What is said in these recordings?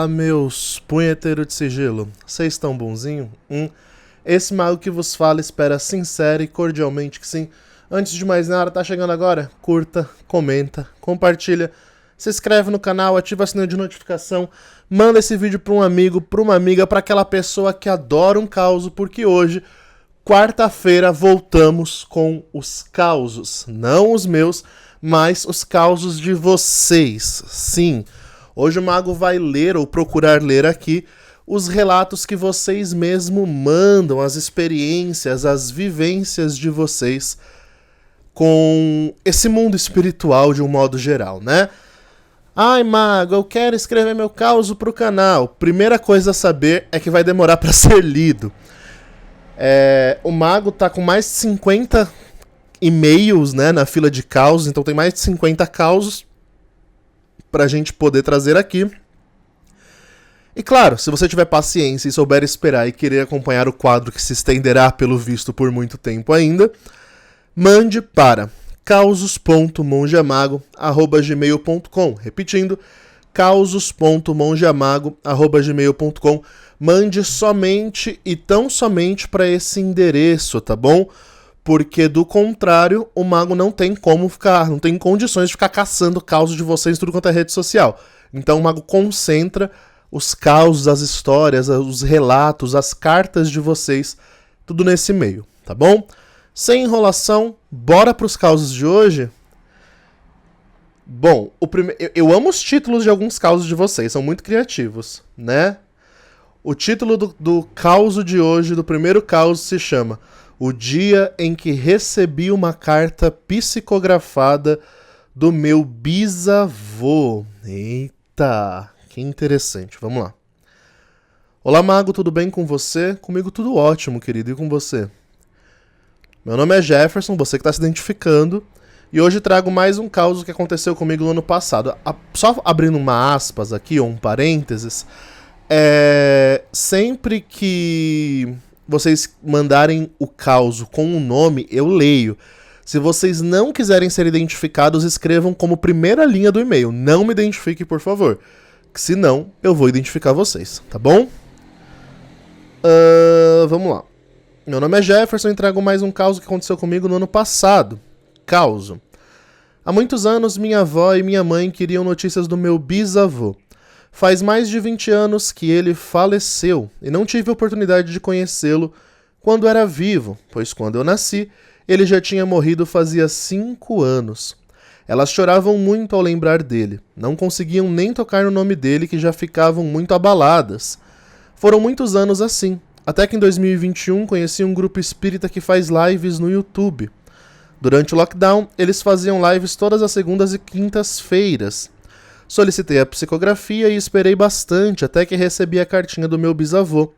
Fala, meus punheteiros de sigilo, vocês estão bonzinho? Esse mago que vos fala espera sincero e cordialmente que sim. Antes de mais nada, tá chegando agora? Curta, comenta, compartilha, se inscreve no canal, ativa o sininho de notificação, manda esse vídeo pra um amigo, pra uma amiga, pra aquela pessoa que adora um caos, porque hoje, quarta-feira, voltamos com os causos, não os meus, mas os causos de vocês, sim. Hoje o mago vai ler ou procurar ler aqui os relatos que vocês mesmo mandam, as experiências, as vivências de vocês com esse mundo espiritual de um modo geral, né? Ai, mago, eu quero escrever meu caos pro canal. Primeira coisa a saber é que vai demorar para ser lido. O mago tá com mais de 50 e-mails, né, na fila de causos, então tem mais de 50 causos pra gente poder trazer aqui. E claro, se você tiver paciência e souber esperar e querer acompanhar o quadro que se estenderá pelo visto por muito tempo ainda, mande para causos.mongeamago@gmail.com. Repetindo, causos.mongeamago@gmail.com. Mande somente e tão somente para esse endereço, tá bom? Porque do contrário, o mago não tem condições de ficar caçando causos de vocês em tudo quanto é rede social. Então o mago concentra os causos, as histórias, os relatos, as cartas de vocês, tudo nesse e-mail, tá bom? Sem enrolação, bora pros causos de hoje? Bom, eu amo os títulos de alguns causos de vocês, são muito criativos, né? O título do causo de hoje, do primeiro caos, se chama O Dia em que Recebi uma Carta Psicografada do Meu Bisavô. Eita, que interessante. Vamos lá. Olá, mago, tudo bem com você? Comigo tudo ótimo, querido. E com você? Meu nome é Jefferson, você que está se identificando. E hoje trago mais um caso que aconteceu comigo no ano passado. Só abrindo uma aspas aqui, ou um parênteses. Sempre que vocês mandarem o caos com um nome, eu leio. Se vocês não quiserem ser identificados, escrevam como primeira linha do e-mail. Não me identifique, por favor. Senão, eu vou identificar vocês, tá bom? Vamos lá. Meu nome é Jefferson e trago mais um caos que aconteceu comigo no ano passado. Causo. Há muitos anos, minha avó e minha mãe queriam notícias do meu bisavô. Faz mais de 20 anos que ele faleceu e não tive a oportunidade de conhecê-lo quando era vivo, pois quando eu nasci, ele já tinha morrido fazia 5 anos. Elas choravam muito ao lembrar dele, não conseguiam nem tocar no nome dele que já ficavam muito abaladas. Foram muitos anos assim, até que em 2021 conheci um grupo espírita que faz lives no YouTube. Durante o lockdown, eles faziam lives todas as segundas e quintas-feiras. Solicitei a psicografia e esperei bastante até que recebi a cartinha do meu bisavô.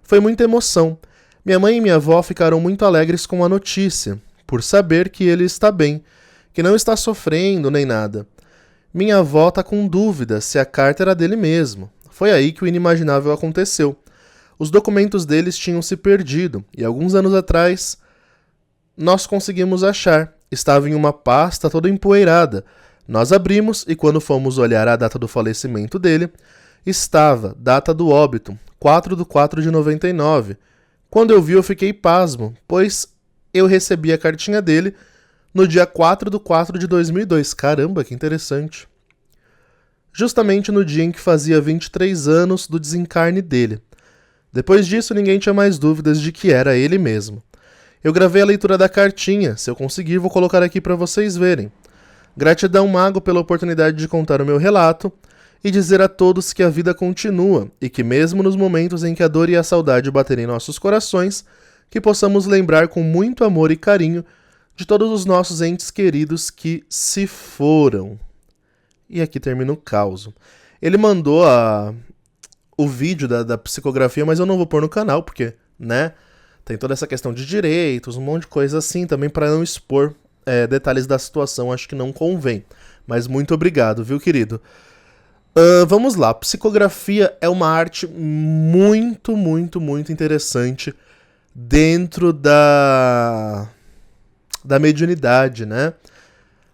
Foi muita emoção. Minha mãe e minha avó ficaram muito alegres com a notícia, por saber que ele está bem, que não está sofrendo nem nada. Minha avó está com dúvida se a carta era dele mesmo. Foi aí que o inimaginável aconteceu. Os documentos deles tinham se perdido e alguns anos atrás nós conseguimos achar. Estava em uma pasta toda empoeirada. Nós abrimos e quando fomos olhar a data do falecimento dele, estava, data do óbito, 4/4/99. Quando eu vi eu fiquei pasmo, pois eu recebi a cartinha dele no dia 4/4/2002. Caramba, que interessante. Justamente no dia em que fazia 23 anos do desencarne dele. Depois disso ninguém tinha mais dúvidas de que era ele mesmo. Eu gravei a leitura da cartinha, se eu conseguir vou colocar aqui para vocês verem. Gratidão, mago, pela oportunidade de contar o meu relato e dizer a todos que a vida continua e que mesmo nos momentos em que a dor e a saudade baterem em nossos corações, que possamos lembrar com muito amor e carinho de todos os nossos entes queridos que se foram. E aqui termina o caos. Ele mandou o vídeo da psicografia, mas eu não vou pôr no canal, porque, né, tem toda essa questão de direitos, um monte de coisa assim também para não expor detalhes da situação, acho que não convém. Mas muito obrigado, viu, querido? Vamos lá. Psicografia é uma arte muito, muito, muito interessante dentro da mediunidade, né?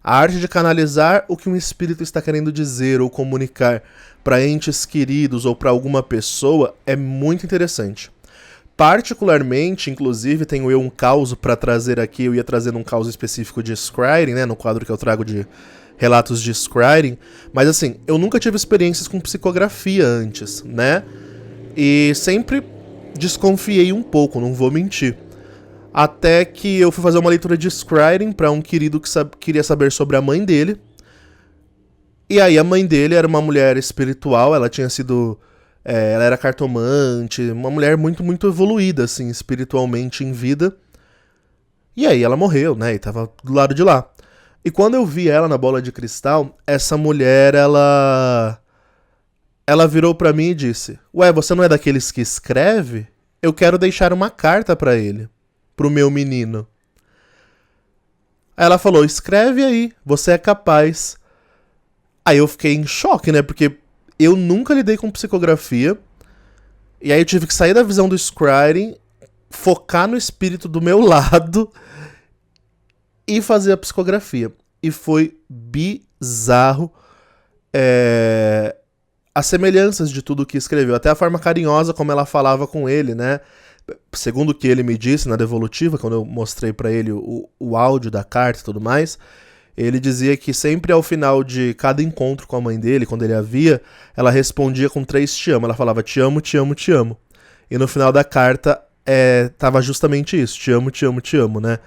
A arte de canalizar o que um espírito está querendo dizer ou comunicar para entes queridos ou para alguma pessoa é muito interessante. Particularmente, inclusive, tenho eu um caos para trazer aqui. Eu ia trazer um caos específico de scrying, né, no quadro que eu trago de relatos de scrying. Mas assim, eu nunca tive experiências com psicografia antes, né? E sempre desconfiei um pouco, não vou mentir. Até que eu fui fazer uma leitura de scrying para um querido que queria saber sobre a mãe dele. E aí a mãe dele era uma mulher espiritual, ela tinha sido... ela era cartomante, uma mulher muito, muito evoluída, assim, espiritualmente em vida. E aí ela morreu, né, e tava do lado de lá. E quando eu vi ela na bola de cristal, essa mulher, ela virou pra mim e disse: ué, você não é daqueles que escreve? Eu quero deixar uma carta pra ele, pro meu menino. Aí ela falou: escreve aí, você é capaz. Aí eu fiquei em choque, né, porque eu nunca lidei com psicografia. E aí eu tive que sair da visão do scrying, focar no espírito do meu lado e fazer a psicografia. E foi bizarro as semelhanças de tudo que escreveu. Até a forma carinhosa como ela falava com ele, né? Segundo o que ele me disse na devolutiva, quando eu mostrei pra ele o áudio da carta e tudo mais, ele dizia que sempre ao final de cada encontro com a mãe dele, quando ele a via, ela respondia com 3 te amo. Ela falava te amo, te amo, te amo. E no final da carta tava justamente isso, te amo, te amo, te amo, né?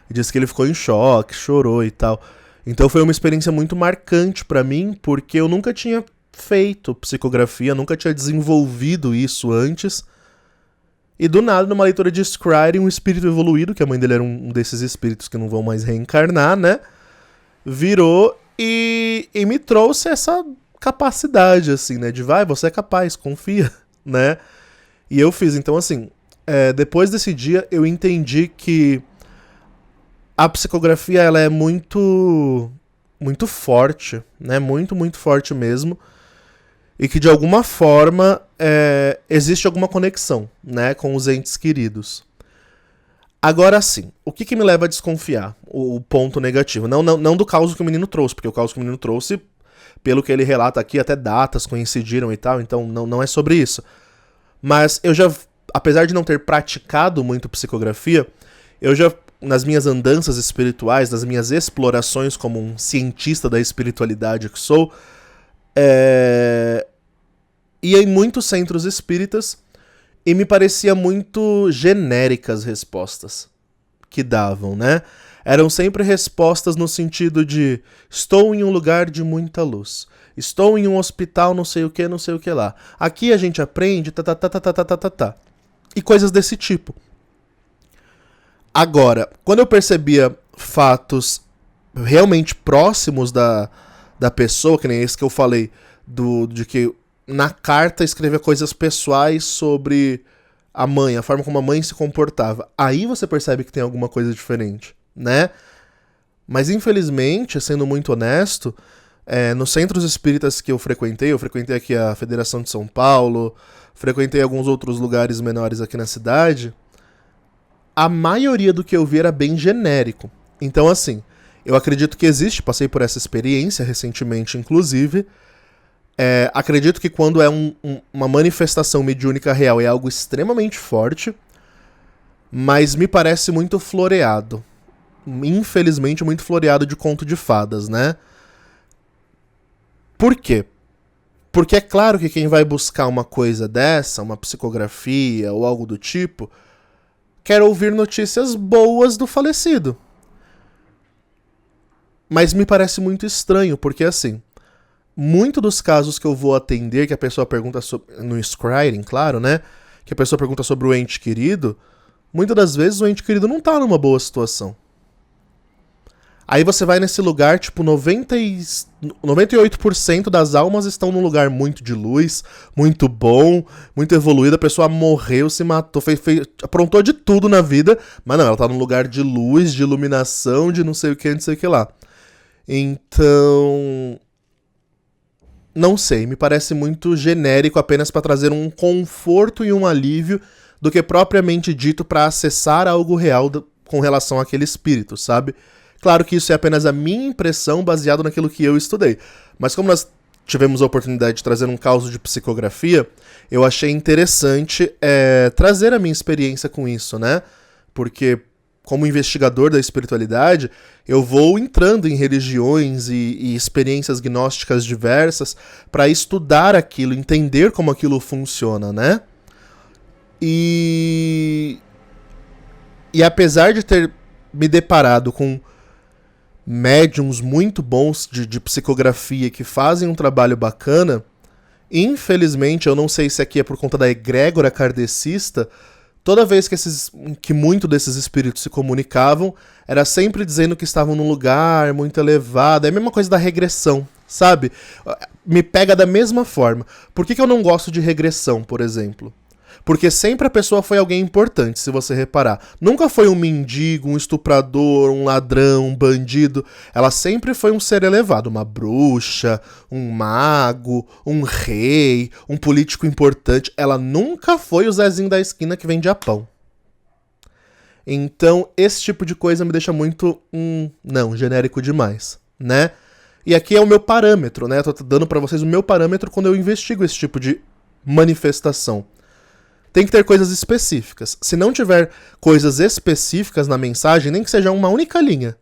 E disse que ele ficou em choque, chorou e tal. Então foi uma experiência muito marcante pra mim, porque eu nunca tinha feito psicografia, nunca tinha desenvolvido isso antes. E do nada, numa leitura de scrying, um espírito evoluído, que a mãe dele era um desses espíritos que não vão mais reencarnar, né? Virou e me trouxe essa capacidade, assim, né? De vai, você é capaz, confia, né? E eu fiz. Então, assim, depois desse dia, eu entendi que a psicografia, ela é muito, muito forte, né? Muito, muito forte mesmo. E que, de alguma forma, existe alguma conexão, né? Com os entes queridos. Agora sim, o que me leva a desconfiar? O ponto negativo. Não do caos que o menino trouxe, porque o caos que o menino trouxe, pelo que ele relata aqui, até datas coincidiram e tal, então não é sobre isso. Mas eu já, apesar de não ter praticado muito psicografia, eu já, nas minhas andanças espirituais, nas minhas explorações como um cientista da espiritualidade que sou, ia em muitos centros espíritas e me parecia muito genéricas as respostas que davam, né? Eram sempre respostas no sentido de estou em um lugar de muita luz, estou em um hospital não sei o que lá, aqui a gente aprende, tá. E coisas desse tipo. Agora, quando eu percebia fatos realmente próximos da pessoa, que nem esse que eu falei, de que na carta escrevia coisas pessoais sobre a mãe, a forma como a mãe se comportava, aí você percebe que tem alguma coisa diferente, né? Mas infelizmente, sendo muito honesto, nos centros espíritas que eu frequentei aqui a Federação de São Paulo, frequentei alguns outros lugares menores aqui na cidade, a maioria do que eu vi era bem genérico. Então, assim, eu acredito que existe, passei por essa experiência recentemente, inclusive. Acredito que quando é uma manifestação mediúnica real é algo extremamente forte, mas me parece muito floreado. Infelizmente, muito floreado de conto de fadas, né? Por quê? Porque é claro que quem vai buscar uma coisa dessa, uma psicografia ou algo do tipo, quer ouvir notícias boas do falecido. Mas me parece muito estranho, porque assim, muito dos casos que eu vou atender, que a pessoa pergunta sobre, no scrying, claro, né? Que a pessoa pergunta sobre o ente querido, muitas das vezes o ente querido não tá numa boa situação. Aí você vai nesse lugar, tipo, 98% das almas estão num lugar muito de luz, muito bom, muito evoluído, a pessoa morreu, se matou, aprontou de tudo na vida, mas não, ela tá num lugar de luz, de iluminação, de não sei o que lá. Então, não sei, me parece muito genérico apenas para trazer um conforto e um alívio do que propriamente dito para acessar algo real com relação àquele espírito, sabe? Claro que isso é apenas a minha impressão baseado naquilo que eu estudei. Mas como nós tivemos a oportunidade de trazer um caso de psicografia, eu achei interessante trazer a minha experiência com isso, né? Porque, como investigador da espiritualidade, eu vou entrando em religiões e experiências gnósticas diversas para estudar aquilo, entender como aquilo funciona, né? E apesar de ter me deparado com médiums muito bons de psicografia que fazem um trabalho bacana, infelizmente, eu não sei se aqui é por conta da egrégora kardecista, toda vez que muito desses espíritos se comunicavam, era sempre dizendo que estavam num lugar muito elevado. É a mesma coisa da regressão, sabe? Me pega da mesma forma. Por que eu não gosto de regressão, por exemplo? Porque sempre a pessoa foi alguém importante, se você reparar. Nunca foi um mendigo, um estuprador, um ladrão, um bandido. Ela sempre foi um ser elevado. Uma bruxa, um mago, um rei, um político importante. Ela nunca foi o Zezinho da esquina que vende pão. Então, esse tipo de coisa me deixa muito... não, genérico demais, né? E aqui é o meu parâmetro, né? Eu tô dando pra vocês o meu parâmetro quando eu investigo esse tipo de manifestação. Tem que ter coisas específicas. Se não tiver coisas específicas na mensagem, nem que seja uma única linha,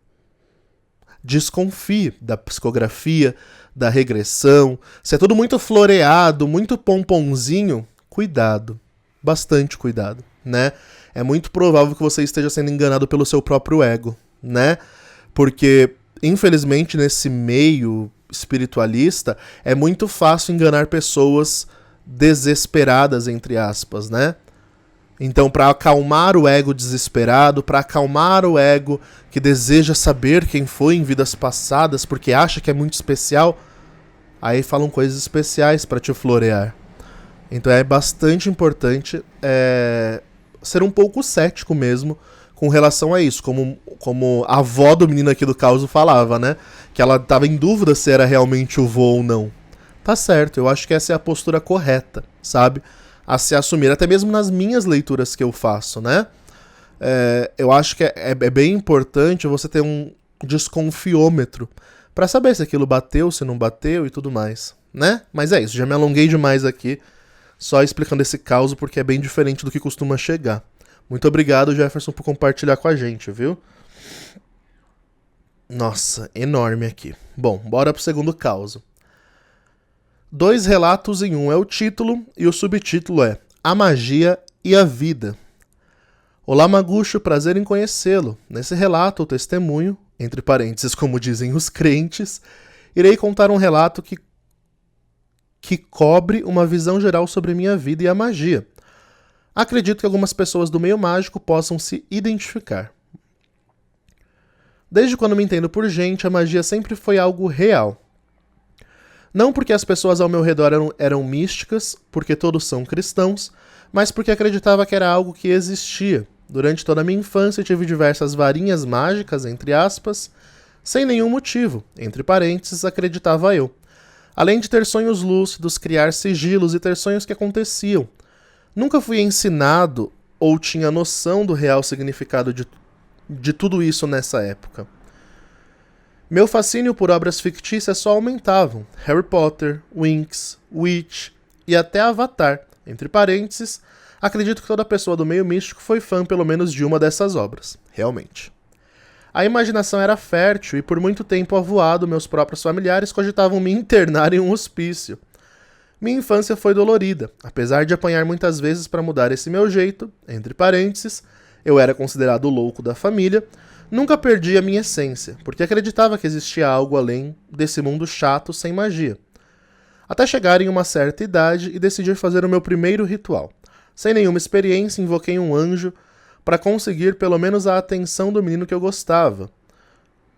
desconfie da psicografia, da regressão. Se é tudo muito floreado, muito pomponzinho, cuidado. Bastante cuidado, né? É muito provável que você esteja sendo enganado pelo seu próprio ego, né? Porque, infelizmente, nesse meio espiritualista, é muito fácil enganar pessoas desesperadas, entre aspas, né? Então, para acalmar o ego desesperado, para acalmar o ego que deseja saber quem foi em vidas passadas porque acha que é muito especial, aí falam coisas especiais para te florear. Então é bastante importante ser um pouco cético mesmo com relação a isso, como a avó do menino aqui do caos falava, né? Que ela estava em dúvida se era realmente o vô ou não. Tá certo, eu acho que essa é a postura correta, sabe? A se assumir, até mesmo nas minhas leituras que eu faço, né? Eu acho que é bem importante você ter um desconfiômetro pra saber se aquilo bateu, se não bateu e tudo mais, né? Mas é isso, já me alonguei demais aqui, só explicando esse caos porque é bem diferente do que costuma chegar. Muito obrigado, Jefferson, por compartilhar com a gente, viu? Nossa, enorme aqui. Bom, bora pro segundo caos. 2 relatos em um é o título e o subtítulo é A Magia e a Vida. Olá, Magucho, prazer em conhecê-lo. Nesse relato, o testemunho, entre parênteses, como dizem os crentes, irei contar um relato que cobre uma visão geral sobre minha vida e a magia. Acredito que algumas pessoas do meio mágico possam se identificar. Desde quando me entendo por gente, a magia sempre foi algo real. Não porque as pessoas ao meu redor eram místicas, porque todos são cristãos, mas porque acreditava que era algo que existia. Durante toda a minha infância tive diversas varinhas mágicas, entre aspas, sem nenhum motivo, entre parênteses, acreditava eu. Além de ter sonhos lúcidos, criar sigilos e ter sonhos que aconteciam. Nunca fui ensinado ou tinha noção do real significado de tudo isso nessa época. Meu fascínio por obras fictícias só aumentavam. Harry Potter, Winx, Witch e até Avatar. Entre parênteses, acredito que toda pessoa do meio místico foi fã pelo menos de uma dessas obras. Realmente. A imaginação era fértil e por muito tempo avoado meus próprios familiares cogitavam me internar em um hospício. Minha infância foi dolorida. Apesar de apanhar muitas vezes para mudar esse meu jeito, entre parênteses, eu era considerado o louco da família, nunca perdi a minha essência, porque acreditava que existia algo além desse mundo chato sem magia. Até chegar em uma certa idade e decidir fazer o meu primeiro ritual. Sem nenhuma experiência, invoquei um anjo para conseguir pelo menos a atenção do menino que eu gostava.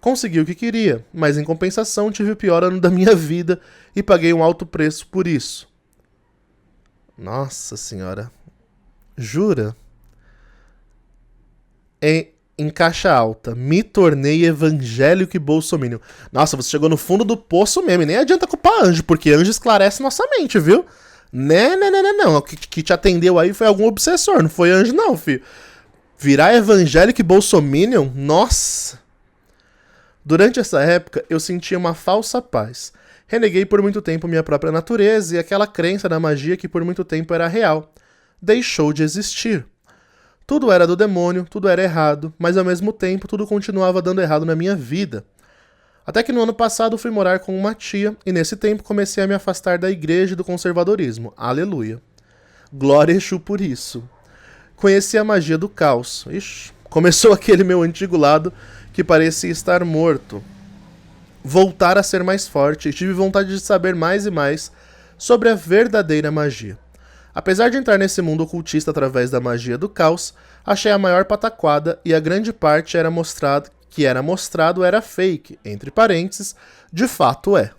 Consegui o que queria, mas em compensação tive o pior ano da minha vida e paguei um alto preço por isso. Nossa senhora. Jura? Em caixa alta, me tornei evangélico e bolsominion. Nossa, você chegou no fundo do poço mesmo. E nem adianta culpar anjo, porque anjo esclarece nossa mente, viu? Não. O que te atendeu aí foi algum obsessor, não foi anjo não, filho. Virar evangélico e bolsominion? Nossa. Durante essa época, eu sentia uma falsa paz. Reneguei por muito tempo minha própria natureza e aquela crença na magia que por muito tempo era real deixou de existir. Tudo era do demônio, tudo era errado, mas ao mesmo tempo tudo continuava dando errado na minha vida. Até que no ano passado fui morar com uma tia e nesse tempo comecei a me afastar da igreja e do conservadorismo. Aleluia. Glória a Exu por isso. Conheci a magia do caos. Ixi, começou aquele meu antigo lado que parecia estar morto. Voltar a ser mais forte e tive vontade de saber mais e mais sobre a verdadeira magia. Apesar de entrar nesse mundo ocultista através da magia do caos, achei a maior pataquada e a grande parte era mostrado era fake, entre parênteses, de fato é.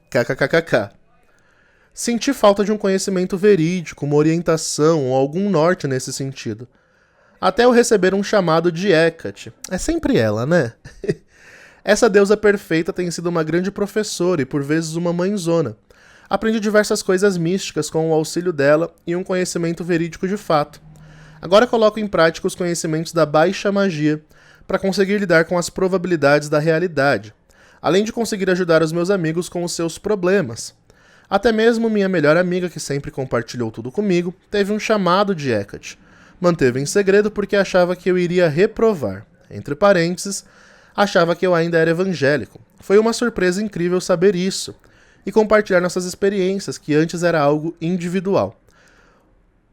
KKKKK. Senti falta de um conhecimento verídico, uma orientação ou algum norte nesse sentido. Até eu receber um chamado de Hecate. É sempre ela, né? Essa deusa perfeita tem sido uma grande professora e por vezes uma mãezona. Aprendi diversas coisas místicas com o auxílio dela e um conhecimento verídico de fato. Agora coloco em prática os conhecimentos da baixa magia para conseguir lidar com as probabilidades da realidade, além de conseguir ajudar os meus amigos com os seus problemas. Até mesmo minha melhor amiga, que sempre compartilhou tudo comigo, teve um chamado de Hecate. Manteve em segredo porque achava que eu iria reprovar. Entre parênteses, achava que eu ainda era evangélico. Foi uma surpresa incrível saber isso e compartilhar nossas experiências, que antes era algo individual.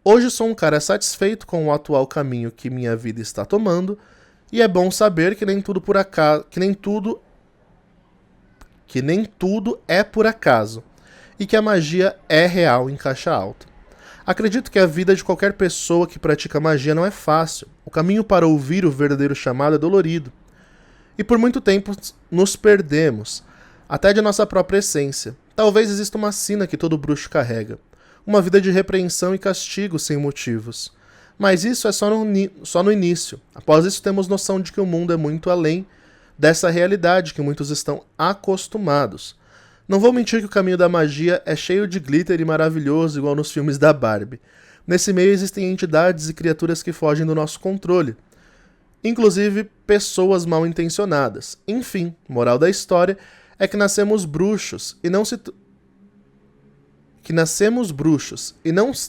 Hoje sou um cara satisfeito com o atual caminho que minha vida está tomando, e é bom saber que nem tudo é por acaso, e que a magia é real em caixa alta. Acredito que a vida de qualquer pessoa que pratica magia não é fácil. O caminho para ouvir o verdadeiro chamado é dolorido. E por muito tempo nos perdemos, até de nossa própria essência. Talvez exista uma sina que todo bruxo carrega. Uma vida de repreensão e castigo sem motivos. Mas isso é só no início. Após isso temos noção de que o mundo é muito além dessa realidade que muitos estão acostumados. Não vou mentir que o caminho da magia é cheio de glitter e maravilhoso igual nos filmes da Barbie. Nesse meio existem entidades e criaturas que fogem do nosso controle. Inclusive pessoas mal intencionadas. Enfim, moral da história é que nascemos bruxos e não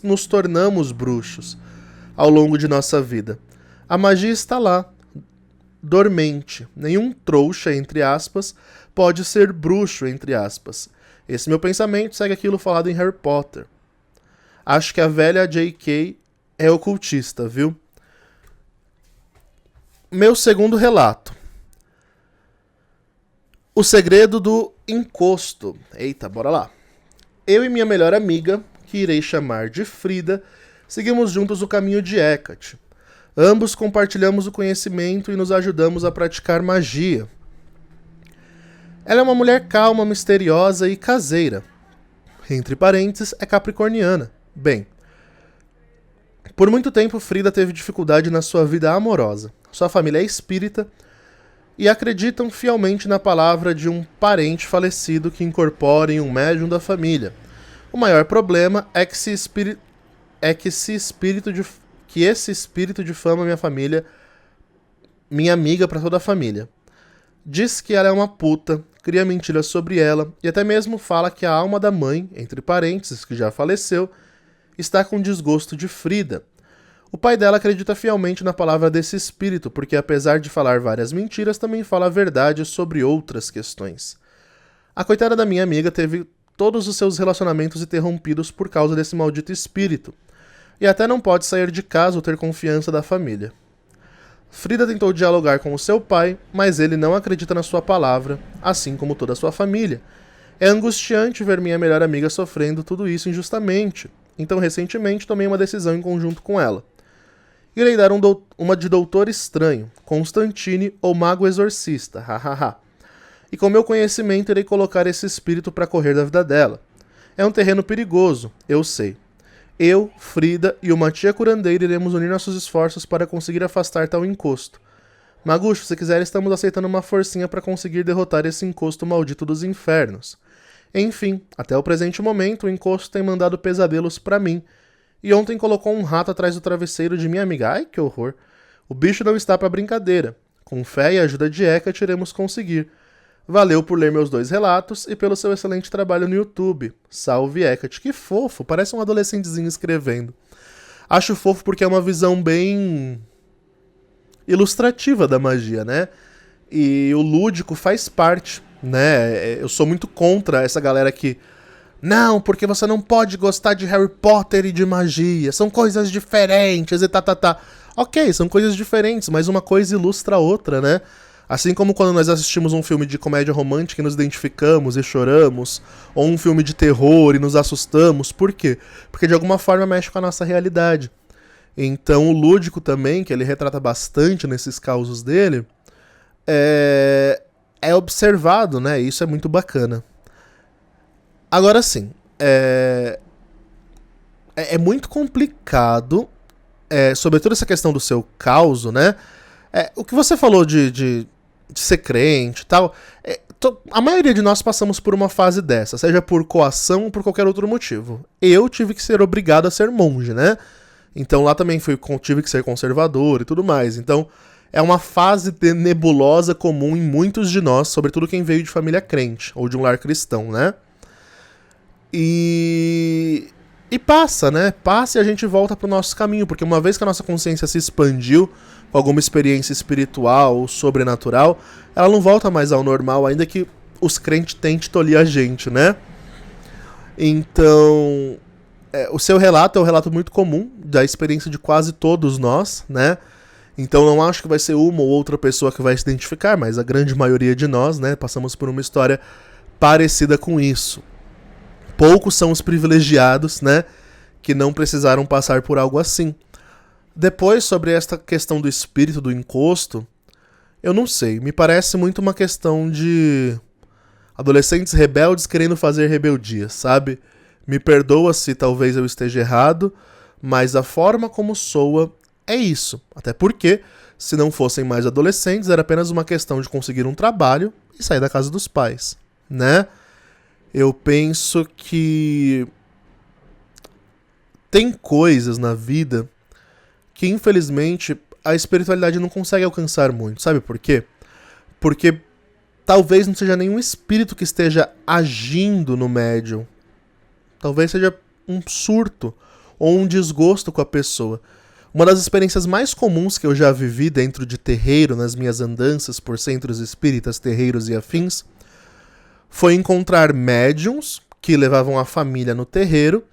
nos tornamos bruxos ao longo de nossa vida. A magia está lá, dormente. Nenhum trouxa, entre aspas, pode ser bruxo, entre aspas. Esse meu pensamento segue aquilo falado em Harry Potter. Acho que a velha J.K. é ocultista, viu? Meu segundo relato. O segredo do encosto. Eita, bora lá. Eu e minha melhor amiga, que irei chamar de Frida, seguimos juntos o caminho de Hecate. Ambos compartilhamos o conhecimento e nos ajudamos a praticar magia. Ela é uma mulher calma, misteriosa e caseira. Entre parênteses, é capricorniana. Bem, por muito tempo Frida teve dificuldade na sua vida amorosa. Sua família é espírita e acreditam fielmente na palavra de um parente falecido que incorpore em um médium da família. O maior problema é que esse espírito difama minha amiga para toda a família. Diz que ela é uma puta, cria mentiras sobre ela e até mesmo fala que a alma da mãe, entre parênteses, que já faleceu, está com desgosto de Frida. O pai dela acredita fielmente na palavra desse espírito, porque apesar de falar várias mentiras, também fala a verdade sobre outras questões. A coitada da minha amiga teve todos os seus relacionamentos interrompidos por causa desse maldito espírito, e até não pode sair de casa ou ter confiança da família. Frida tentou dialogar com o seu pai, mas ele não acredita na sua palavra, assim como toda a sua família. É angustiante ver minha melhor amiga sofrendo tudo isso injustamente, então recentemente tomei uma decisão em conjunto com ela. Irei dar uma de doutor estranho, Constantine ou mago exorcista, hahaha. E com meu conhecimento irei colocar esse espírito para correr da vida dela. É um terreno perigoso, eu sei. Eu, Frida e uma tia curandeira iremos unir nossos esforços para conseguir afastar tal encosto. Magucho, se quiser, estamos aceitando uma forcinha para conseguir derrotar esse encosto maldito dos infernos. Enfim, até o presente momento, o encosto tem mandado pesadelos para mim, e ontem colocou um rato atrás do travesseiro de minha amiga. Ai, que horror! O bicho não está para brincadeira. Com fé e ajuda de Hecate iremos conseguir. Valeu por ler meus 2 relatos e pelo seu excelente trabalho no YouTube. Salve, Hecate. Que fofo, parece um adolescentezinho escrevendo. Acho fofo porque é uma visão bem ilustrativa da magia, né? E o lúdico faz parte, né? Eu sou muito contra essa galera que... Não, porque você não pode gostar de Harry Potter e de magia. São coisas diferentes e tá. Ok, são coisas diferentes, mas uma coisa ilustra a outra, né? Assim como quando nós assistimos um filme de comédia romântica e nos identificamos e choramos, ou um filme de terror e nos assustamos. Por quê? Porque de alguma forma mexe com a nossa realidade. Então o lúdico também, que ele retrata bastante nesses causos dele, é observado, né? E isso é muito bacana. Agora sim, é muito complicado, sobretudo essa questão do seu causo, né? O que você falou de ser crente e tal, a maioria de nós passamos por uma fase dessa, seja por coação ou por qualquer outro motivo. Eu tive que ser obrigado a ser monge, né? Então lá também tive que ser conservador e tudo mais. Então é uma fase nebulosa comum em muitos de nós, sobretudo quem veio de família crente ou de um lar cristão, né? E passa, né? Passa e a gente volta pro nosso caminho, porque uma vez que a nossa consciência se expandiu com alguma experiência espiritual ou sobrenatural, ela não volta mais ao normal, ainda que os crentes tentem tolir a gente, né? Então, o seu relato é um relato muito comum da experiência de quase todos nós, né? Então não acho que vai ser uma ou outra pessoa que vai se identificar, mas a grande maioria de nós, né, passamos por uma história parecida com isso. Poucos são os privilegiados, né, que não precisaram passar por algo assim. Depois, sobre esta questão do espírito, do encosto, eu não sei. Me parece muito uma questão de adolescentes rebeldes querendo fazer rebeldia, sabe? Me perdoa se talvez eu esteja errado, mas a forma como soa é isso. Até porque, se não fossem mais adolescentes, era apenas uma questão de conseguir um trabalho e sair da casa dos pais, né? Eu penso que tem coisas na vida que, infelizmente, a espiritualidade não consegue alcançar muito. Sabe por quê? Porque talvez não seja nenhum espírito que esteja agindo no médium. Talvez seja um surto ou um desgosto com a pessoa. Uma das experiências mais comuns que eu já vivi dentro de terreiro, nas minhas andanças por centros espíritas, terreiros e afins, foi encontrar médiums que levavam a família no terreiro,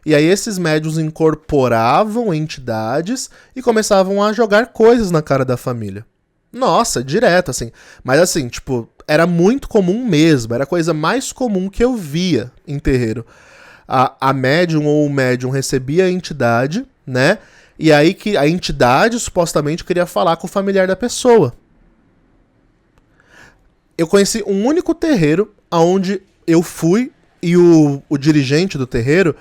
e aí esses médiums incorporavam entidades e começavam a jogar coisas na cara da família. Nossa, direto, assim. Mas assim, tipo, era muito comum mesmo, era a coisa mais comum que eu via em terreiro. A médium ou o médium recebia a entidade, né? E aí que a entidade supostamente queria falar com o familiar da pessoa. Eu conheci um único terreiro onde eu fui e o dirigente do terreiro,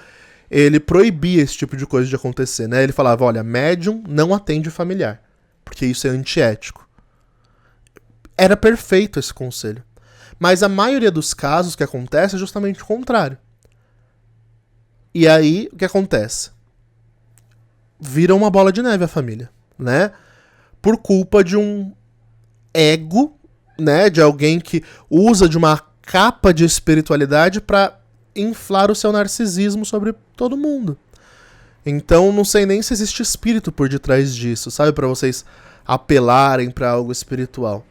ele proibia esse tipo de coisa de acontecer, né? Ele falava, olha, médium não atende familiar, porque isso é antiético. Era perfeito esse conselho. Mas a maioria dos casos que acontece é justamente o contrário. E aí, o que acontece? Vira uma bola de neve a família, né? Por culpa de um ego, né? De alguém que usa de uma capa de espiritualidade para inflar o seu narcisismo sobre todo mundo. Então, não sei nem se existe espírito por detrás disso, sabe? Para vocês apelarem para algo espiritual.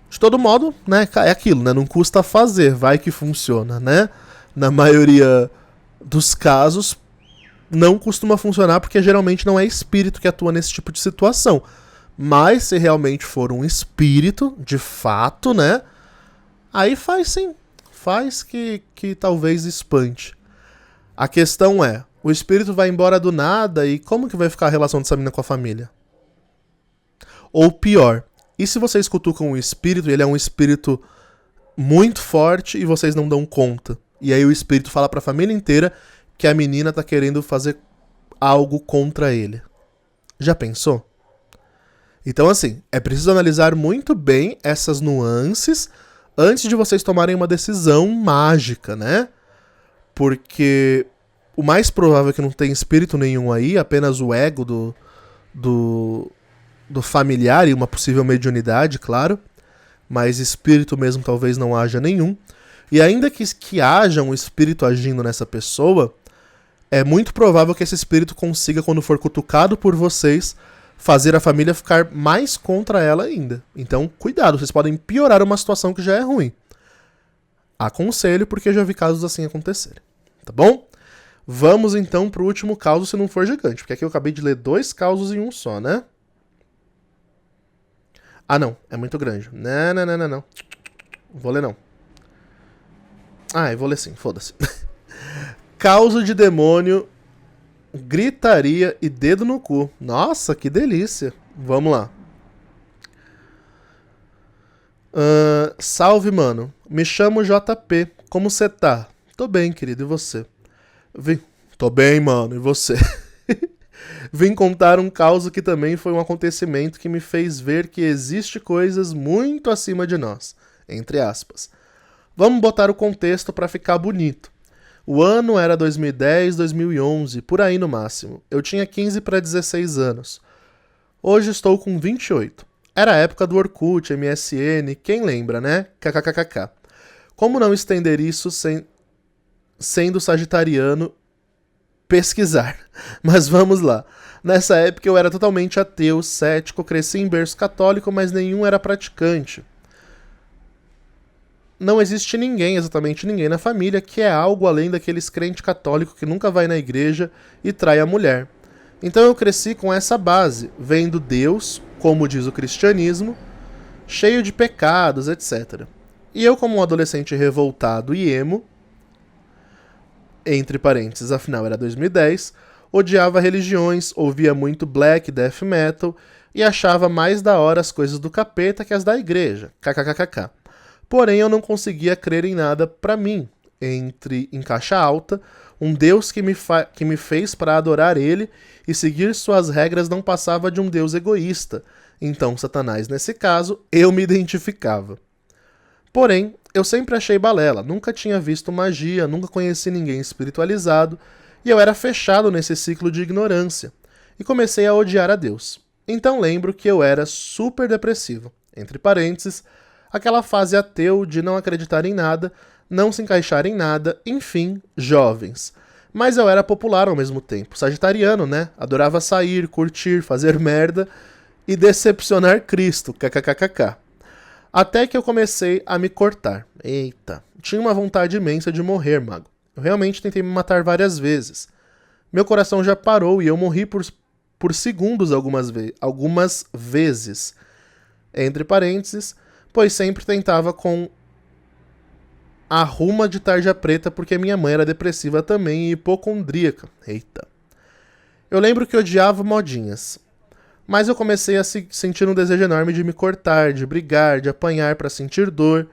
De todo modo, né? É aquilo, né? Não custa fazer, vai que funciona, né? Na maioria dos casos, não costuma funcionar porque geralmente não é espírito que atua nesse tipo de situação. Mas se realmente for um espírito, de fato, né? Aí faz sim. Faz que talvez espante. A questão é, o espírito vai embora do nada e como que vai ficar a relação dessa menina com a família? Ou pior, e se vocês cutucam um espírito e ele é um espírito muito forte e vocês não dão conta? E aí o espírito fala pra família inteira que a menina tá querendo fazer algo contra ele. Já pensou? Então assim, é preciso analisar muito bem essas nuances antes de vocês tomarem uma decisão mágica, né? Porque o mais provável é que não tenha espírito nenhum aí, apenas o ego do familiar e uma possível mediunidade, claro. mas espírito mesmo talvez não haja nenhum. E ainda que haja um espírito agindo nessa pessoa, é muito provável que esse espírito consiga, quando for cutucado por vocês, fazer a família ficar mais contra ela ainda. Então, cuidado, vocês podem piorar uma situação que já é ruim. Aconselho, porque eu já vi casos assim acontecerem. Tá bom? Vamos então pro último caso, se não for gigante. Porque aqui eu acabei de ler 2 causos em um só, né? Ah, não. É muito grande. Não. Vou ler não. Ah, eu vou ler sim. Foda-se. Causo de demônio, gritaria e dedo no cu. Nossa, que delícia. Vamos lá. Salve, mano. Me chamo JP. Como cê tá? Tô bem, querido. E você? Tô bem, mano. E você? Vim contar um caso que também foi um acontecimento que me fez ver que existe coisas muito acima de nós. Entre aspas. Vamos botar o contexto pra ficar bonito. O ano era 2010, 2011, por aí no máximo. Eu tinha 15 para 16 anos. Hoje estou com 28. Era a época do Orkut, MSN, quem lembra, né? KKKK. Como não estender isso sendo sagitariano? Pesquisar. Mas vamos lá. Nessa época eu era totalmente ateu, cético, cresci em berço católico, mas nenhum era praticante. Não existe ninguém, exatamente ninguém na família, que é algo além daqueles crente católico que nunca vai na igreja e trai a mulher. Então eu cresci com essa base, vendo Deus, como diz o cristianismo, cheio de pecados, etc. E eu, como um adolescente revoltado e emo, entre parênteses, afinal era 2010, odiava religiões, ouvia muito black, death metal e achava mais da hora as coisas do capeta que as da igreja, kkkk. Porém, eu não conseguia crer em nada pra mim, em caixa alta, um Deus que me fez para adorar ele e seguir suas regras não passava de um Deus egoísta. Então, Satanás, nesse caso, eu me identificava. Porém, eu sempre achei balela, nunca tinha visto magia, nunca conheci ninguém espiritualizado, e eu era fechado nesse ciclo de ignorância, e comecei a odiar a Deus. Então lembro que eu era super depressivo, entre parênteses, aquela fase ateu de não acreditar em nada, não se encaixar em nada, enfim, jovens. Mas eu era popular ao mesmo tempo, sagitariano, né? Adorava sair, curtir, fazer merda e decepcionar Cristo, kkkk. Até que eu comecei a me cortar. Eita, tinha uma vontade imensa de morrer, mago. Eu realmente tentei me matar várias vezes. Meu coração já parou e eu morri por segundos algumas vezes. Entre parênteses, pois sempre tentava com a ruma de tarja preta porque minha mãe era depressiva também e hipocondríaca. Eita. Eu lembro que odiava modinhas. Mas eu comecei a sentir um desejo enorme de me cortar, de brigar, de apanhar para sentir dor.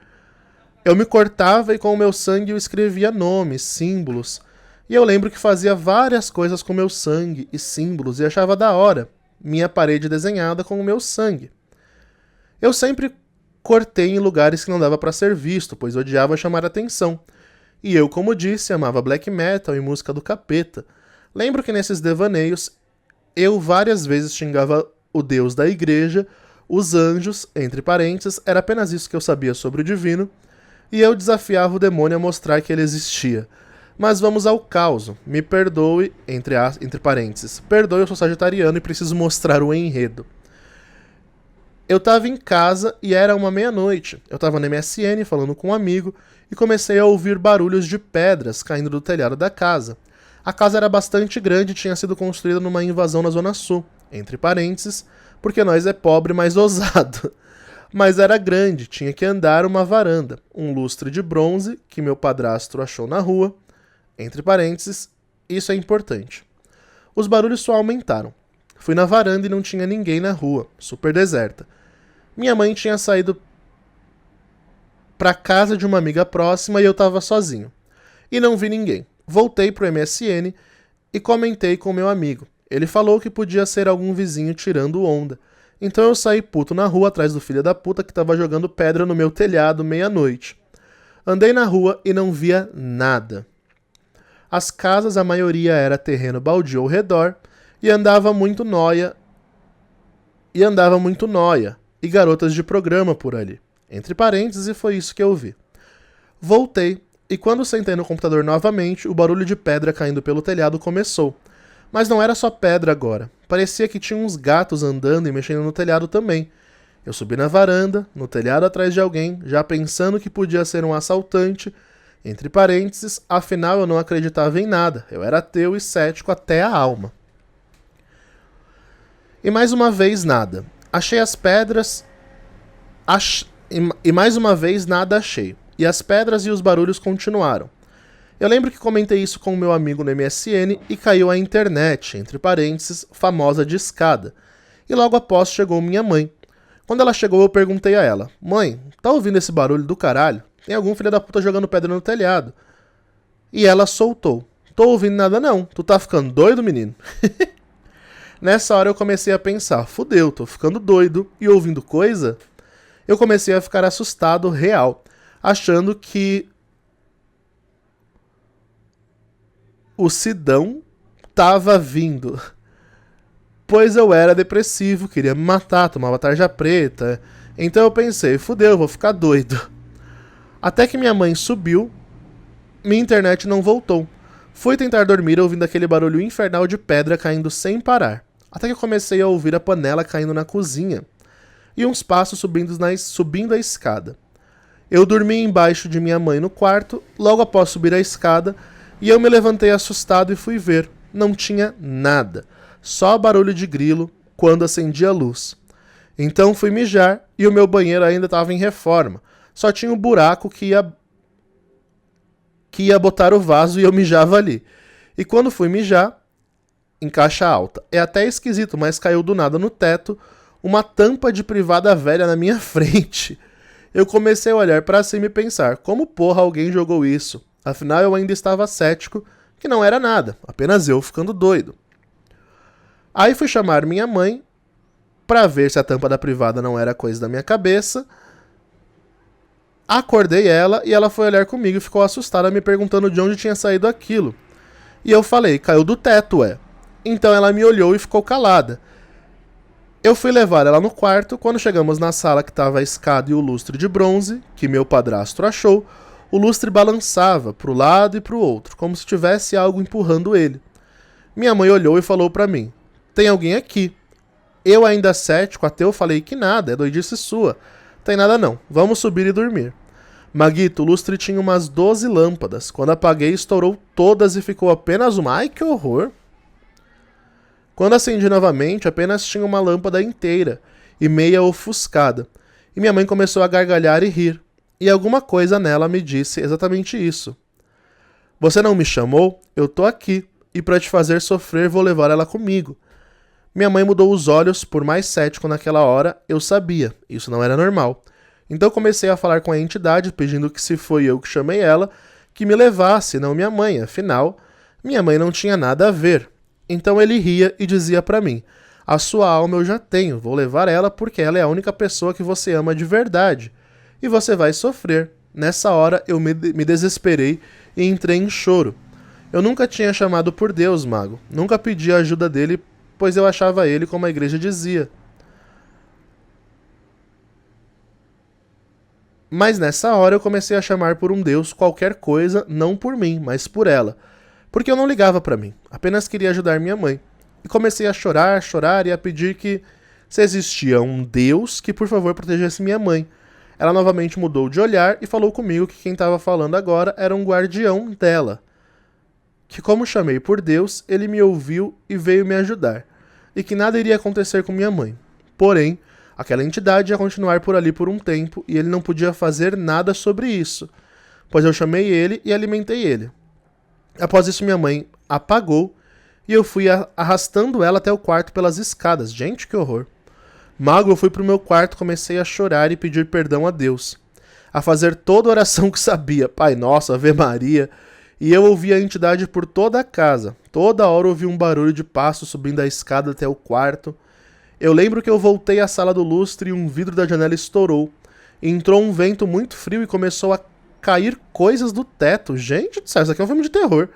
Eu me cortava e com o meu sangue eu escrevia nomes, símbolos. E eu lembro que fazia várias coisas com meu sangue e símbolos e achava da hora. Minha parede desenhada com o meu sangue. Eu sempre cortei em lugares que não dava para ser visto, pois odiava chamar atenção. E eu, como disse, amava black metal e música do capeta. Lembro que nesses devaneios eu várias vezes xingava o Deus da igreja, os anjos, entre parênteses, era apenas isso que eu sabia sobre o divino, e eu desafiava o demônio a mostrar que ele existia. Mas vamos ao caos. Me perdoe, entre parênteses. Perdoe, eu sou sagitariano e preciso mostrar o enredo. Eu tava em casa e era 1h30. Eu tava no MSN falando com um amigo e comecei a ouvir barulhos de pedras caindo do telhado da casa. A casa era bastante grande e tinha sido construída numa invasão na Zona Sul, entre parênteses, porque nós é pobre, mas ousado. Mas era grande, tinha que andar uma varanda, um lustre de bronze que meu padrasto achou na rua, entre parênteses, isso é importante. Os barulhos só aumentaram. Fui na varanda e não tinha ninguém na rua, super deserta. Minha mãe tinha saído pra casa de uma amiga próxima e eu tava sozinho. E não vi ninguém. Voltei pro MSN e comentei com meu amigo. Ele falou que podia ser algum vizinho tirando onda. Então eu saí puto na rua atrás do filho da puta que tava jogando pedra no meu telhado meia-noite. Andei na rua e não via nada. As casas, a maioria era terreno baldio ao redor, e andava muito nóia e garotas de programa por ali. Entre parênteses, foi isso que eu vi. Voltei, e quando sentei no computador novamente, o barulho de pedra caindo pelo telhado começou. Mas não era só pedra agora. Parecia que tinha uns gatos andando e mexendo no telhado também. Eu subi na varanda, no telhado atrás de alguém, já pensando que podia ser um assaltante. Entre parênteses, afinal eu não acreditava em nada. Eu era ateu e cético até a alma. E mais uma vez nada. Achei as pedras... E mais uma vez nada achei. E as pedras e os barulhos continuaram. Eu lembro que comentei isso com o meu amigo no MSN e caiu a internet, entre parênteses, famosa de escada. E logo após chegou minha mãe. Quando ela chegou eu perguntei a ela: Mãe, tá ouvindo esse barulho do caralho? Tem algum filho da puta jogando pedra no telhado? E ela soltou: Tô ouvindo nada não, tu tá ficando doido, menino? Nessa hora eu comecei a pensar: fudeu, tô ficando doido e ouvindo coisa? Eu comecei a ficar assustado, real, achando que o Sidão tava vindo. Pois eu era depressivo, queria me matar, tomava tarja preta. Então eu pensei, fudeu, vou ficar doido. Até que minha mãe subiu, minha internet não voltou. Fui tentar dormir ouvindo aquele barulho infernal de pedra caindo sem parar. Até que eu comecei a ouvir a panela caindo na cozinha. E uns passos subindo a escada. Eu dormi embaixo de minha mãe no quarto, logo após subir a escada, e eu me levantei assustado e fui ver. Não tinha nada, só barulho de grilo quando acendi a luz. Então fui mijar e o meu banheiro ainda estava em reforma. Só tinha um buraco que ia botar o vaso e eu mijava ali. E quando fui mijar, em caixa alta. É até esquisito, mas caiu do nada no teto uma tampa de privada velha na minha frente. Eu comecei a olhar pra cima e pensar, como porra alguém jogou isso? Afinal eu ainda estava cético, que não era nada, apenas eu ficando doido. Aí fui chamar minha mãe pra ver se a tampa da privada não era coisa da minha cabeça. Acordei ela e ela foi olhar comigo e ficou assustada me perguntando de onde tinha saído aquilo. E eu falei, caiu do teto, ué. Então ela me olhou e ficou calada. Eu fui levar ela no quarto. Quando chegamos na sala que estava a escada e o lustre de bronze, que meu padrasto achou, o lustre balançava pro lado e pro outro, como se tivesse algo empurrando ele. Minha mãe olhou e falou pra mim, tem alguém aqui. Eu ainda cético, ateu, falei que nada, é doidice sua. Tem nada não, vamos subir e dormir. Maguito, o lustre tinha umas 12 lâmpadas. Quando apaguei, estourou todas e ficou apenas uma. Ai, que horror! Quando acendi novamente, apenas tinha uma lâmpada inteira e meia ofuscada. E minha mãe começou a gargalhar e rir. E alguma coisa nela me disse exatamente isso. Você não me chamou? Eu tô aqui. E pra te fazer sofrer, vou levar ela comigo. Minha mãe mudou os olhos, por mais cético naquela hora, eu sabia. Isso não era normal. Então comecei a falar com a entidade, pedindo que se foi eu que chamei ela, que me levasse, não minha mãe. Afinal, minha mãe não tinha nada a ver. Então ele ria e dizia pra mim, a sua alma eu já tenho, vou levar ela porque ela é a única pessoa que você ama de verdade. E você vai sofrer. Nessa hora eu me desesperei e entrei em choro. Eu nunca tinha chamado por Deus, mago. Nunca pedi a ajuda dele, pois eu achava ele como a igreja dizia. Mas nessa hora eu comecei a chamar por um Deus qualquer coisa, não por mim, mas por ela. Porque eu não ligava pra mim, apenas queria ajudar minha mãe. E comecei a chorar e a pedir que, se existia um Deus, que por favor protegesse minha mãe. Ela novamente mudou de olhar e falou comigo que quem estava falando agora era um guardião dela. Que como chamei por Deus, ele me ouviu e veio me ajudar. E que nada iria acontecer com minha mãe. Porém, aquela entidade ia continuar por ali por um tempo e ele não podia fazer nada sobre isso, pois eu chamei ele e alimentei ele. Após isso minha mãe apagou e eu fui arrastando ela até o quarto pelas escadas. Gente, que horror. Mago, eu fui pro meu quarto, comecei a chorar e pedir perdão a Deus. A fazer toda a oração que sabia. Pai Nosso, Ave Maria. E eu ouvi a entidade por toda a casa. Toda hora ouvi um barulho de passos subindo a escada até o quarto. Eu lembro que eu voltei à sala do lustre e um vidro da janela estourou. Entrou um vento muito frio e começou a cair coisas do teto. Gente do céu, isso aqui é um filme de terror.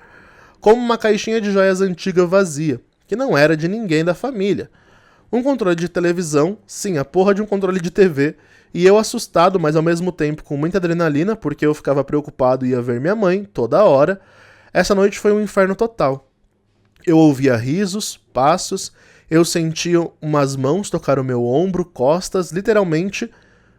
Como uma caixinha de joias antiga vazia, que não era de ninguém da família. Um controle de televisão, sim, a porra de um controle de TV, e eu assustado, mas ao mesmo tempo com muita adrenalina, porque eu ficava preocupado e ia ver minha mãe toda hora. Essa noite foi um inferno total. Eu ouvia risos, passos, eu sentia umas mãos tocar o meu ombro, costas, literalmente,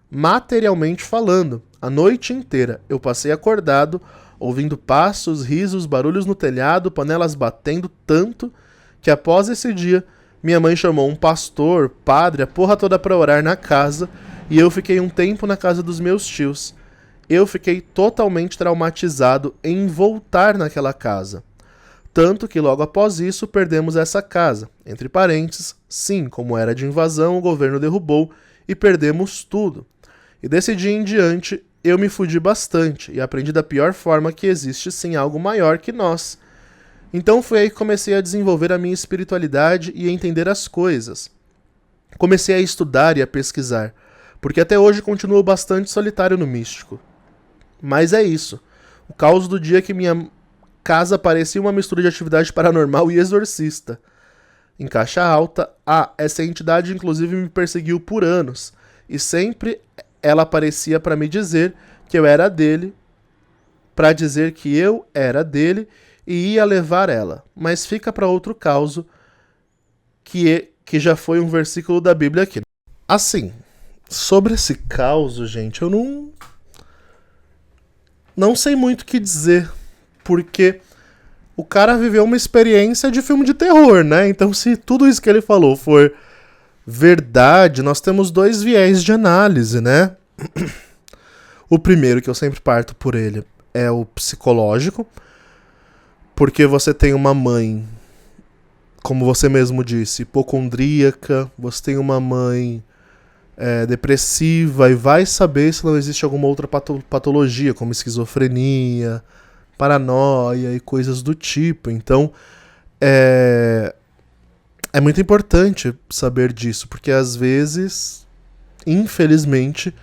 materialmente falando. A noite inteira eu passei acordado, ouvindo passos, risos, barulhos no telhado, panelas batendo tanto, que após esse dia, minha mãe chamou um pastor, padre, a porra toda pra orar na casa, e eu fiquei um tempo na casa dos meus tios. Eu fiquei totalmente traumatizado em voltar naquela casa. Tanto que logo após isso perdemos essa casa. Entre parênteses, sim, como era de invasão, o governo derrubou e perdemos tudo. E desse dia em diante, eu me fudi bastante e aprendi da pior forma que existe sim algo maior que nós. Então foi aí que comecei a desenvolver a minha espiritualidade e a entender as coisas. Comecei a estudar e a pesquisar, porque até hoje continuo bastante solitário no místico. Mas é isso. O caos do dia que minha casa parecia uma mistura de atividade paranormal e exorcista. Em caixa alta, essa entidade inclusive me perseguiu por anos, e sempre ela aparecia para me dizer que eu era dele, para dizer que eu era dele e ia levar ela. Mas fica para outro caso, que já foi um versículo da Bíblia aqui. Assim, sobre esse caos, gente, eu não sei muito o que dizer, porque o cara viveu uma experiência de filme de terror, né? Então, se tudo isso que ele falou for verdade, nós temos dois viés de análise, né? O primeiro, que eu sempre parto por ele, é o psicológico, porque você tem uma mãe, como você mesmo disse, hipocondríaca, você tem uma mãe depressiva, e vai saber se não existe alguma outra patologia, como esquizofrenia, paranoia e coisas do tipo. Então, é muito importante saber disso, porque às vezes, infelizmente,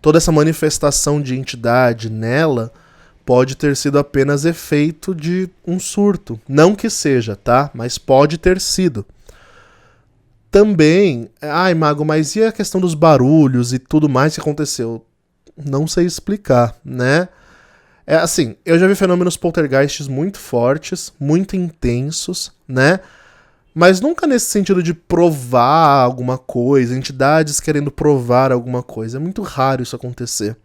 toda essa manifestação de entidade nela pode ter sido apenas efeito de um surto. Não que seja, tá? Mas pode ter sido. Também, Mago, mas e a questão dos barulhos e tudo mais que aconteceu? Não sei explicar, né? Assim, eu já vi fenômenos poltergeists muito fortes, muito intensos, né? Mas nunca nesse sentido de provar alguma coisa, entidades querendo provar alguma coisa. É muito raro isso acontecer.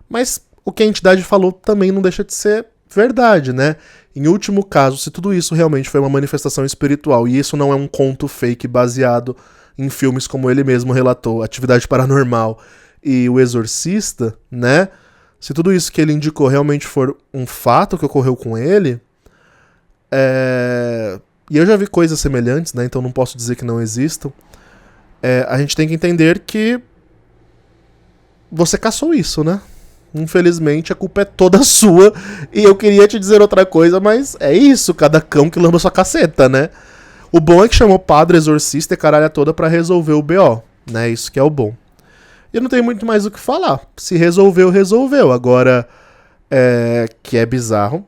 Mas o que a entidade falou também não deixa de ser verdade, né? Em último caso, se tudo isso realmente foi uma manifestação espiritual, e isso não é um conto fake baseado em filmes como ele mesmo relatou, Atividade Paranormal e O Exorcista, né? Se tudo isso que ele indicou realmente for um fato que ocorreu com ele, e eu já vi coisas semelhantes, né? Então não posso dizer que não existam. A gente tem que entender que você caçou isso, né? Infelizmente, a culpa é toda sua. E eu queria te dizer outra coisa, mas é isso. Cada cão que lamba sua caceta, né? O bom é que chamou padre, exorcista e caralho toda pra resolver o BO, né? Isso que é o bom. E eu não tenho muito mais o que falar. Se resolveu, resolveu. Agora, que é bizarro,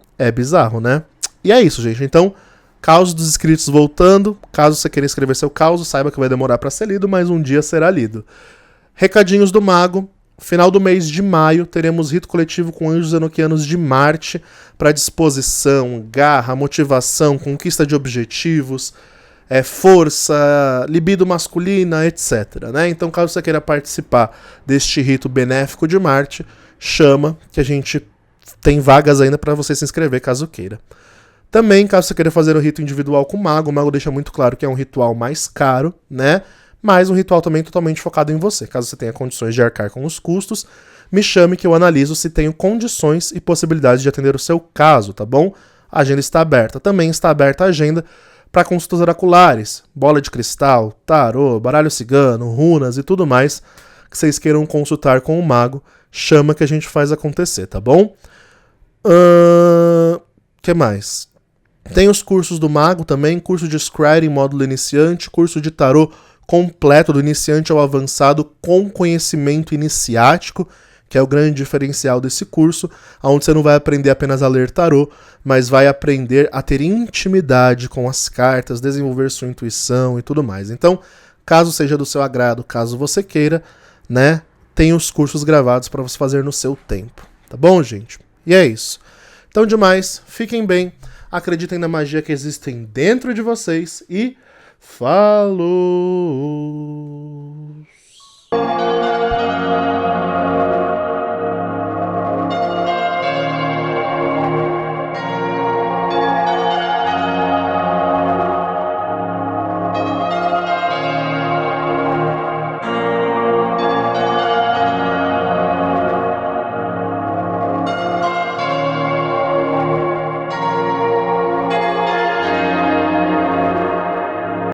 né? E é isso, gente. Então, caos dos inscritos voltando. Caso você queira escrever seu caos, saiba que vai demorar pra ser lido, mas um dia será lido. Recadinhos do Mago. Final do mês de maio, teremos rito coletivo com anjos enoquianos de Marte para disposição, garra, motivação, conquista de objetivos, força, libido masculina, etc. Né? Então, caso você queira participar deste rito benéfico de Marte, chama, que a gente tem vagas ainda para você se inscrever, caso queira. Também, caso você queira fazer o rito individual com o Mago deixa muito claro que é um ritual mais caro, né? Mas um ritual também totalmente focado em você. Caso você tenha condições de arcar com os custos, me chame que eu analiso se tenho condições e possibilidades de atender o seu caso, tá bom? A agenda está aberta. Também está aberta a agenda para consultas oraculares, bola de cristal, tarô, baralho cigano, runas e tudo mais que vocês queiram consultar com o Mago. Chama que a gente faz acontecer, tá bom? Que mais? Tem os cursos do Mago também, curso de Scrying módulo iniciante, curso de tarô completo do iniciante ao avançado com conhecimento iniciático, que é o grande diferencial desse curso, onde você não vai aprender apenas a ler tarô, mas vai aprender a ter intimidade com as cartas, desenvolver sua intuição e tudo mais. Então, Caso seja do seu agrado, caso você queira, né? Tem os cursos gravados para você fazer no seu tempo. Tá bom, gente? E é isso. Então, demais, fiquem bem, acreditem na magia que existem dentro de vocês e falou!